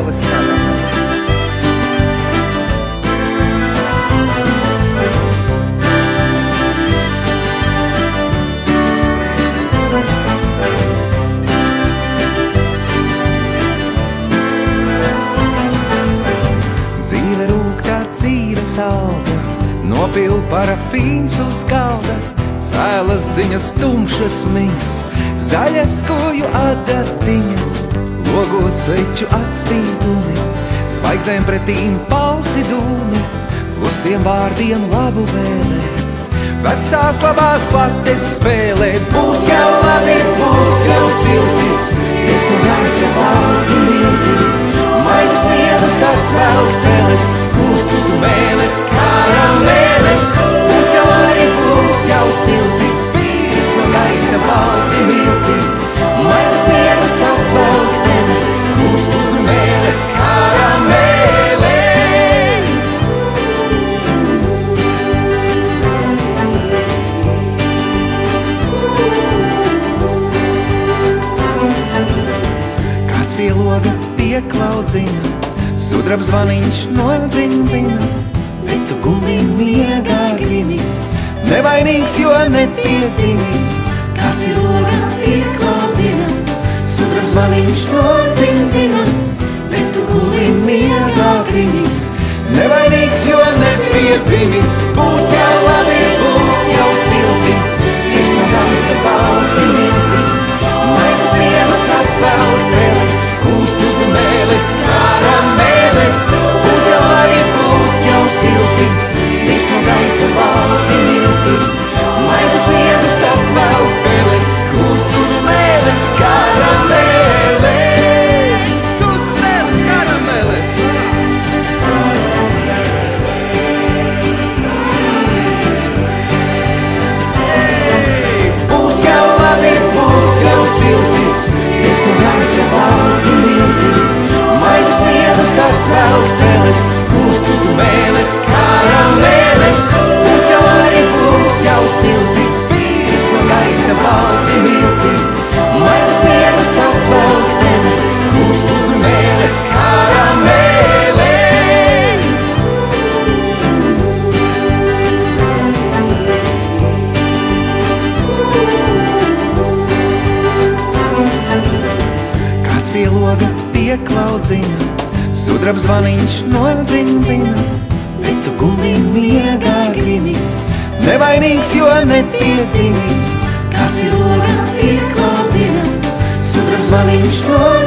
mēlis karamelis. Dzīve rūgtā, dzīve salda, nopild parafīns uz galda, cēlas ziņas, tumšas miņas, zaļas koju adatiņas, logos sveču atspīdumi, zvaigznēm pretīm palsi dūmi, klusiem vārdiem labu vēlē. Vecās labās blates spēlē, būs jau labi, būs jau silti, es no gaisa balti milti, maigas miedus atvēl peles, kūst uz mēles, karameles. Būs jau labi, būs jau silti, es no gaisa balti milti, maigas miedus atvēl peles, kūst uz mēles, karameles. Pie loga pieklaudzina, sudraba zvaniņš nodzindzina, bet tu gulī miegā grinis, nevainīgs, jo nepiedzimis. Kāds pie loga pieklaudzina, sudraba zvaniņš nodzindzina, bet tu gulī miegā grinis, nevainīgs, jo nepiedzimis. Būs jau labi, būs jau silti, es no gaisa balti milti, maigas miedus atvēl peles, kūst uz mēles, karameles. Būs jau labi, būs jau silti, es no gaisa balti milti, maigas miedus atvēl peles, kūst uz mēles, karameles. Kūst uz mēles, karameles. Būs jau labi, būs jau silti, es no gaisa balti milti, maigas miedus atvēl peles, kūst uz mēles, karameles. Būs jau labi, būs jau silti, es no gaisa balti milti, maigas miedus atvēl peles, kūst uz mēles, karameles. Pie loga pieklaudzina, sudraba zvaniņš nodzindzina, bet tu gulī miegā grinis, nevainīgs, jo nepiedzimis. Kāds pie loga pieklaudzina, sudraba zvaniņš nodzindzina,